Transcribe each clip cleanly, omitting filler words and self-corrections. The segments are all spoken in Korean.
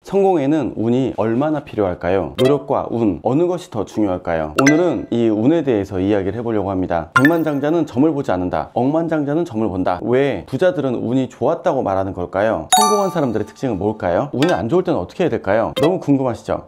성공에는 운이 얼마나 필요할까요? 노력과 운, 어느 것이 더 중요할까요? 오늘은 이 운에 대해서 이야기를 해보려고 합니다. 백만장자는 점을 보지 않는다, 억만장자는 점을 본다. 왜 부자들은 운이 좋았다고 말하는 걸까요? 성공한 사람들의 특징은 뭘까요? 운이 안 좋을 때는 어떻게 해야 될까요? 너무 궁금하시죠?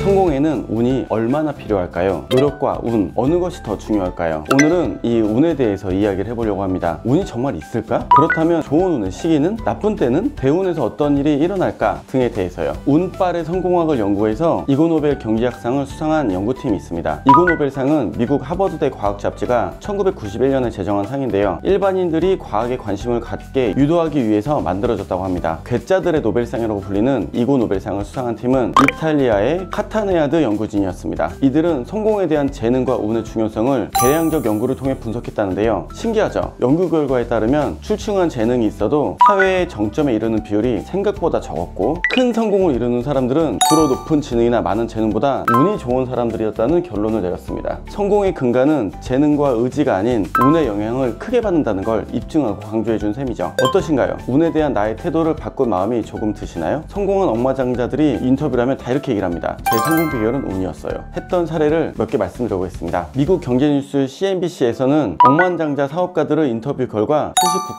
성공에는 운이 얼마나 필요할까요? 노력과 운, 어느 것이 더 중요할까요? 오늘은 이 운에 대해서 이야기를 해보려고 합니다. 운이 정말 있을까? 그렇다면 좋은 운의 시기는? 나쁜 때는? 대운에서 어떤 일이 일어날까? 등에 대해서요. 운빨의 성공학을 연구해서 이고노벨 경제학상을 수상한 연구팀이 있습니다. 이고노벨상은 미국 하버드대 과학 잡지가 1991년에 제정한 상인데요. 일반인들이 과학에 관심을 갖게 유도하기 위해서 만들어졌다고 합니다. 괴짜들의 노벨상이라고 불리는 이고노벨상을 수상한 팀은 이탈리아의 카타네아드 연구진이었습니다. 이들은 성공에 대한 재능과 운의 중요성을 계량적 연구를 통해 분석했다는데요. 신기하죠? 연구 결과에 따르면 출중한 재능이 있어도 사회의 정점에 이르는 비율이 생각보다 적었고, 큰 성공을 이루는 사람들은 주로 높은 지능이나 많은 재능보다 운이 좋은 사람들이었다는 결론을 내렸습니다. 성공의 근간은 재능과 의지가 아닌 운의 영향을 크게 받는다는 걸 입증하고 강조해준 셈이죠. 어떠신가요? 운에 대한 나의 태도를 바꾼 마음이 조금 드시나요? 성공한 억만장자들이 인터뷰를 하면 다 이렇게 얘기를 합니다. 제 성공 비결은 운이었어요. 했던 사례를 몇 개 말씀드려보겠습니다. 미국 경제뉴스 CNBC에서는 억만장자 사업가들의 인터뷰 결과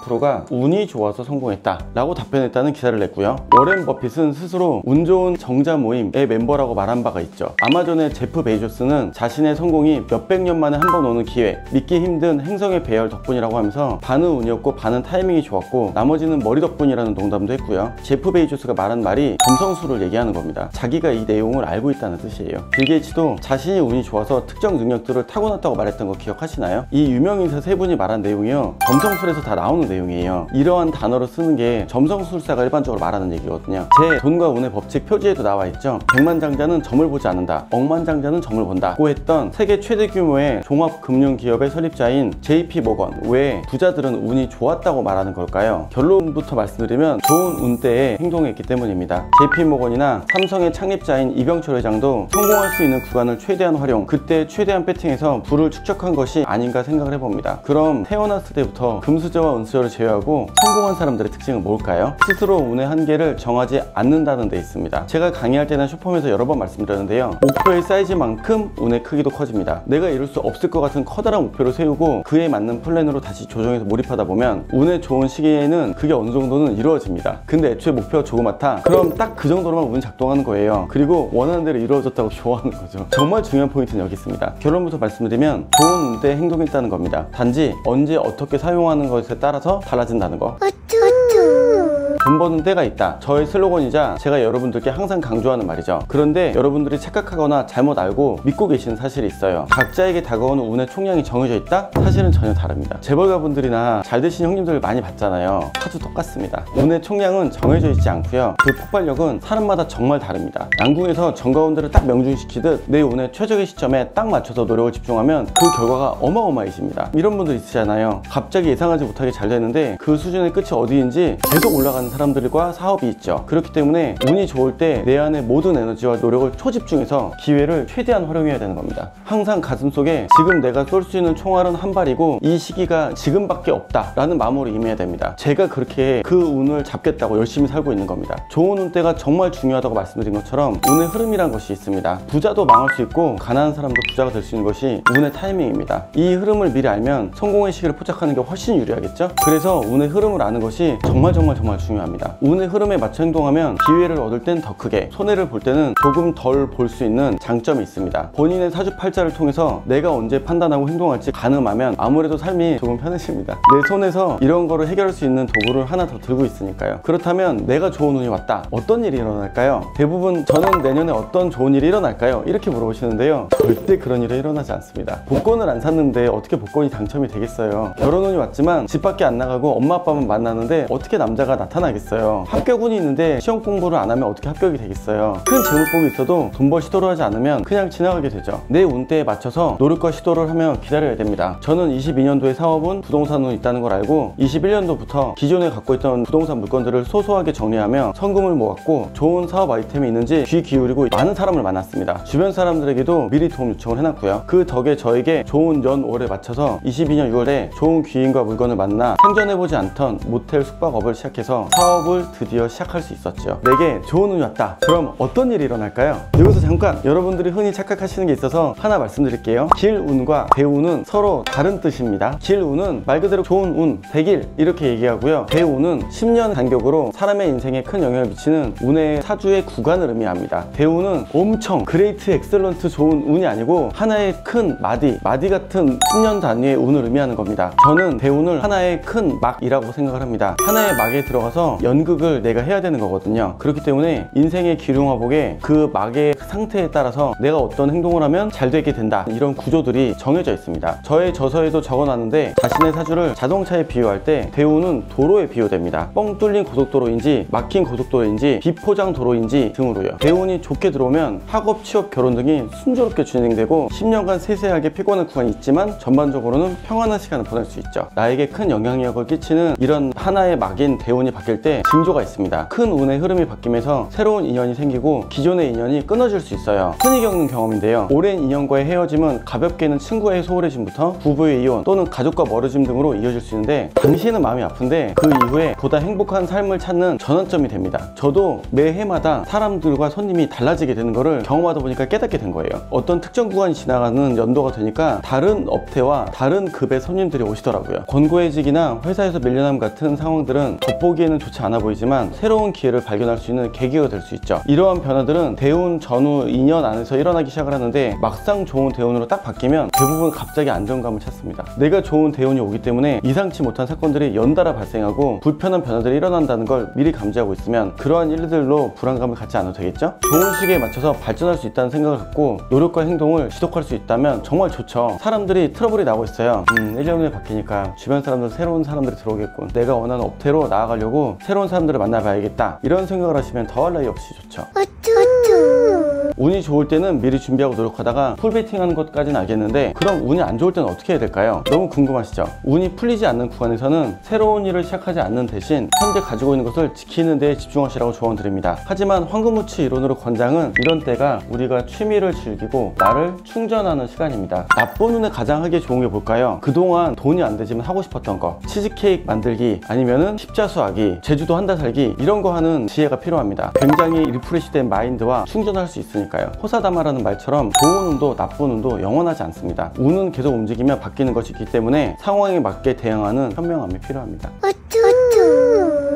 79%가 운이 좋아서 성공했다 라고 답변했다는 기사를 냈고요. 워렌 버핏은 스스로 운 좋은 정자 모임의 멤버라고 말한 바가 있죠. 아마존의 제프 베이조스는 자신의 성공이 몇백 년 만에 한 번 오는 기회, 믿기 힘든 행성의 배열 덕분이라고 하면서 반은 운이었고 반은 타이밍이 좋았고 나머지는 머리 덕분이라는 농담도 했고요. 제프 베이조스가 말한 말이 점성술을 얘기하는 겁니다. 자기가 이 내용을 알고 있다는 뜻이에요. 빌 게이츠도 자신이 운이 좋아서 특정 능력들을 타고났다고 말했던 거 기억하시나요? 이 유명인사 세 분이 말한 내용이요, 점성술에서 다 나오는 내용이에요. 이러한 단어를 쓰는 게 점성술사가 일반적으로 말하는 얘기거든요. 제 돈과 운의 법칙 표지에도 나와 있죠. 백만장자는 점을 보지 않는다, 억만장자는 점을 본다 고 했던 세계 최대 규모의 종합금융기업의 설립자인 JP 모건. 왜 부자들은 운이 좋았다고 말하는 걸까요? 결론부터 말씀드리면 좋은 운때에 행동했기 때문입니다. JP 모건이나 삼성의 창립자인 이병철 회장도 성공할 수 있는 구간을 최대한 활용, 그때 최대한 배팅해서 부를 축적한 것이 아닌가 생각을 해봅니다. 그럼 태어났을 때부터 금수저와 은수저를 제외하고 성공한 사람들의 특징은 뭘까요? 스스로 운의 한계를 정하지 않는다는 데 있습니다. 제가 강의할 때나 슈퍼맨에서 여러 번 말씀드렸는데요, 목표의 사이즈만큼 운의 크기도 커집니다. 내가 이룰 수 없을 것 같은 커다란 목표를 세우고 그에 맞는 플랜으로 다시 조정해서 몰입하다 보면 운의 좋은 시기에는 그게 어느 정도는 이루어집니다. 근데 애초에 목표가 조그맣다? 그럼 딱 그 정도로만 운이 작동하는 거예요. 그리고 원하는 대로 이루어졌다고 좋아하는 거죠. 정말 중요한 포인트는 여기 있습니다. 결론부터 말씀드리면 좋은 운때에 행동했다는 겁니다. 단지 언제 어떻게 사용하는 것에 따라서 달라진다는 거. 돈 버는 때가 있다, 저의 슬로건이자 제가 여러분들께 항상 강조하는 말이죠. 그런데 여러분들이 착각하거나 잘못 알고 믿고 계시는 사실이 있어요. 각자에게 다가오는 운의 총량이 정해져 있다? 사실은 전혀 다릅니다. 재벌가분들이나 잘 되신 형님들 많이 봤잖아요. 아주 똑같습니다. 운의 총량은 정해져 있지 않고요, 그 폭발력은 사람마다 정말 다릅니다. 양궁에서 정가운들을 딱 명중시키듯 내 운의 최적의 시점에 딱 맞춰서 노력을 집중하면 그 결과가 어마어마해집니다. 이런 분들 있으시잖아요. 갑자기 예상하지 못하게 잘 되는데 그 수준의 끝이 어디인지 계속 올라가는 사람들과 사업이 있죠. 그렇기 때문에 운이 좋을 때 내 안의 모든 에너지와 노력을 초집중해서 기회를 최대한 활용해야 되는 겁니다. 항상 가슴속에 지금 내가 쏠 수 있는 총알은 한 발이고 이 시기가 지금밖에 없다 라는 마음으로 임해야 됩니다. 제가 그렇게 그 운을 잡겠다고 열심히 살고 있는 겁니다. 좋은 운때가 정말 중요하다고 말씀드린 것처럼 운의 흐름이란 것이 있습니다. 부자도 망할 수 있고 가난한 사람도 부자가 될 수 있는 것이 운의 타이밍입니다. 이 흐름을 미리 알면 성공의 시기를 포착하는 게 훨씬 유리하겠죠? 그래서 운의 흐름을 아는 것이 정말 중요합니다. 운의 흐름에 맞춰 행동하면 기회를 얻을 땐 더 크게, 손해를 볼 때는 조금 덜 볼 수 있는 장점이 있습니다. 본인의 사주팔자를 통해서 내가 언제 판단하고 행동할지 가늠하면 아무래도 삶이 조금 편해집니다. 내 손에서 이런 거를 해결할 수 있는 도구를 하나 더 들고 있으니까요. 그렇다면 내가 좋은 운이 왔다, 어떤 일이 일어날까요? 대부분 저는 내년에 어떤 좋은 일이 일어날까요? 이렇게 물어보시는데요, 절대 그런 일이 일어나지 않습니다. 복권을 안 샀는데 어떻게 복권이 당첨이 되겠어요? 결혼운이 왔지만 집 밖에 안 나가고 엄마 아빠만 만나는데 어떻게 남자가 나타나겠어요? 합격운이 있는데 시험 공부를 안 하면 어떻게 합격이 되겠어요? 큰 제목복이 있어도 돈 벌 시도를 하지 않으면 그냥 지나가게 되죠. 내 운때에 맞춰서 노력과 시도를 하며 기다려야 됩니다. 저는 22년도에 사업은 부동산운이 있다는 걸 알고 21년도부터 기존에 갖고 있던 부동산 물건들을 소소하게 정리하며 성금을 모았고 좋은 사업 아이템이 있는지 귀 기울이고 많은 사람을 만났습니다. 주변 사람들에게도 미리 도움 요청을 해놨고요. 그 덕에 저에게 좋은 연월에 맞춰서 22년 6월에 좋은 귀인과 물건을 만나 생전해보지 않던 모텔 숙박업을 시작해서 사업 사업을 드디어 시작할 수 있었죠. 내게 좋은 운이 왔다. 그럼 어떤 일이 일어날까요? 여기서 잠깐 여러분들이 흔히 착각하시는 게 있어서 하나 말씀드릴게요. 길운과 대운은 서로 다른 뜻입니다. 길운은 말 그대로 좋은 운, 대길 이렇게 얘기하고요. 대운은 10년 간격으로 사람의 인생에 큰 영향을 미치는 운의 사주의 구간을 의미합니다. 대운은 엄청 그레이트 엑셀런트 좋은 운이 아니고 하나의 큰 마디 같은 10년 단위의 운을 의미하는 겁니다. 저는 대운을 하나의 큰 막이라고 생각을 합니다. 하나의 막에 들어가서 연극을 내가 해야 되는 거거든요. 그렇기 때문에 인생의 기룡화복에 그 막의 상태에 따라서 내가 어떤 행동을 하면 잘 되게 된다, 이런 구조들이 정해져 있습니다. 저의 저서에도 적어놨는데 자신의 사주를 자동차에 비유할 때 대운은 도로에 비유됩니다. 뻥 뚫린 고속도로인지 막힌 고속도로인지 비포장 도로인지 등으로요. 대운이 좋게 들어오면 학업, 취업, 결혼 등이 순조롭게 진행되고 10년간 세세하게 피곤한 구간이 있지만 전반적으로는 평안한 시간을 보낼 수 있죠. 나에게 큰 영향력을 끼치는 이런 하나의 막인 대운이 바뀔 때 징조가 있습니다. 큰 운의 흐름이 바뀌면서 새로운 인연이 생기고 기존의 인연이 끊어질 수 있어요. 흔히 겪는 경험인데요. 오랜 인연과의 헤어짐은 가볍게는 친구의 소홀해짐부터 부부의 이혼 또는 가족과 멀어짐 등으로 이어질 수 있는데 당시에는 마음이 아픈데 그 이후에 보다 행복한 삶을 찾는 전환점이 됩니다. 저도 매해마다 사람들과 손님이 달라지게 되는 거를 경험하다 보니까 깨닫게 된 거예요. 어떤 특정 구간이 지나가는 연도가 되니까 다른 업태와 다른 급의 손님들이 오시더라고요. 권고해직이나 회사에서 밀려남 같은 상황들은 겉보기에는 좋지 않아 보이지만 새로운 기회를 발견할 수 있는 계기가 될 수 있죠. 이러한 변화들은 대운, 전후 2년 안에서 일어나기 시작을 하는데 막상 좋은 대운으로 딱 바뀌면 대부분 갑자기 안정감을 찾습니다. 내가 좋은 대운이 오기 때문에 예상치 못한 사건들이 연달아 발생하고 불편한 변화들이 일어난다는 걸 미리 감지하고 있으면 그러한 일들로 불안감을 갖지 않아도 되겠죠? 좋은 시기에 맞춰서 발전할 수 있다는 생각을 갖고 노력과 행동을 지속할 수 있다면 정말 좋죠. 사람들이 트러블이 나고 있어요. 1년 후에 바뀌니까 주변 사람들, 새로운 사람들이 들어오겠군, 내가 원하는 업태로 나아가려고 새로운 사람들을 만나봐야겠다, 이런 생각을 하시면 더할 나위 없이 좋죠. 운이 좋을 때는 미리 준비하고 노력하다가 풀베팅하는 것까지는 알겠는데 그럼 운이 안 좋을 때는 어떻게 해야 될까요? 너무 궁금하시죠? 운이 풀리지 않는 구간에서는 새로운 일을 시작하지 않는 대신 현재 가지고 있는 것을 지키는 데 집중하시라고 조언 드립니다. 하지만 황금우치 이론으로 권장은 이런 때가 우리가 취미를 즐기고 나를 충전하는 시간입니다. 나쁜 운에 가장 하기 좋은 게 뭘까요? 그동안 돈이 안 되지만 하고 싶었던 거, 치즈케이크 만들기, 아니면은 십자수하기, 제주도 한 달 살기, 이런 거 하는 지혜가 필요합니다. 굉장히 리프레시된 마인드와 충전할 수 있으니까요. 호사다마라는 말처럼 좋은 운도 나쁜 운도 영원하지 않습니다. 운은 계속 움직이며 바뀌는 것이 있기 때문에 상황에 맞게 대응하는 현명함이 필요합니다.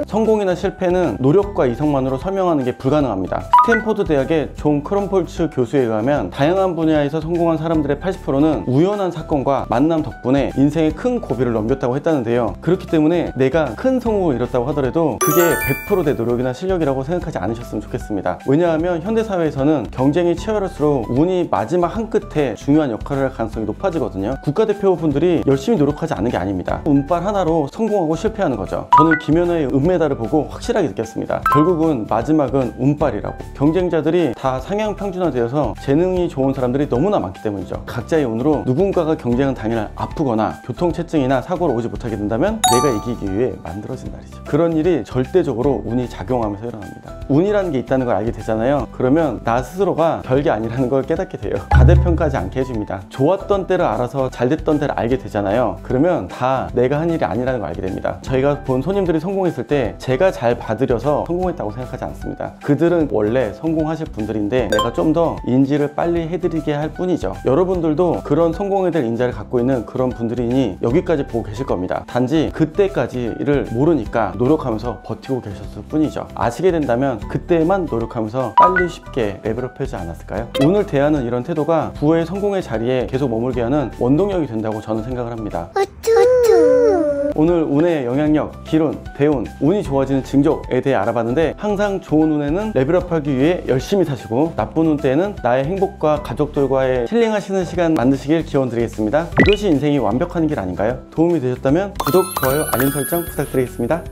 성공이나 실패는 노력과 이성만으로 설명하는 게 불가능합니다. 스탠포드 대학의 존 크럼폴츠 교수에 의하면 다양한 분야에서 성공한 사람들의 80%는 우연한 사건과 만남 덕분에 인생의 큰 고비를 넘겼다고 했다는데요. 그렇기 때문에 내가 큰 성공을 이뤘다고 하더라도 그게 100%의 노력이나 실력이라고 생각하지 않으셨으면 좋겠습니다. 왜냐하면 현대사회에서는 경쟁이 치열할수록 운이 마지막 한 끝에 중요한 역할을 할 가능성이 높아지거든요. 국가대표분들이 열심히 노력하지 않는 게 아닙니다. 운빨 하나로 성공하고 실패하는 거죠. 저는 김연아의 은메달을 보고 확실하게 느꼈습니다. 결국은 마지막은 운빨이라고. 경쟁자들이 다 상향 평준화되어서 재능이 좋은 사람들이 너무나 많기 때문이죠. 각자의 운으로 누군가가 경쟁은 당일 아프거나 교통체증이나 사고를 오지 못하게 된다면 내가 이기기 위해 만들어진 날이죠. 그런 일이 절대적으로 운이 작용하면서 일어납니다. 운이라는 게 있다는 걸 알게 되잖아요. 그러면 나 스스로가 별게 아니라는 걸 깨닫게 돼요. 과대평가하지 않게 해줍니다. 좋았던 때를 알아서 잘 됐던 때를 알게 되잖아요. 그러면 다 내가 한 일이 아니라는 걸 알게 됩니다. 저희가 본 손님들이 성공했을 때 제가 잘 봐드려서 성공했다고 생각하지 않습니다. 그들은 원래 성공하실 분들인데 내가 좀 더 인지를 빨리 해드리게 할 뿐이죠. 여러분들도 그런 성공에 대한 인자를 갖고 있는 그런 분들이니 여기까지 보고 계실 겁니다. 단지 그때까지를 모르니까 노력하면서 버티고 계셨을 뿐이죠. 아시게 된다면 그때만 노력하면서 빨리 쉽게 레벨업 하지 않았을까요? 운을 대하는 이런 태도가 부의 성공의 자리에 계속 머물게 하는 원동력이 된다고 저는 생각을 합니다. 오늘 운의 영향력, 기운, 대운, 운이 좋아지는 징조에 대해 알아봤는데 항상 좋은 운에는 레벨업하기 위해 열심히 사시고 나쁜 운 때에는 나의 행복과 가족들과의 힐링하시는 시간 만드시길 기원드리겠습니다. 이것이 인생이 완벽한 길 아닌가요? 도움이 되셨다면 구독, 좋아요, 알림 설정 부탁드리겠습니다.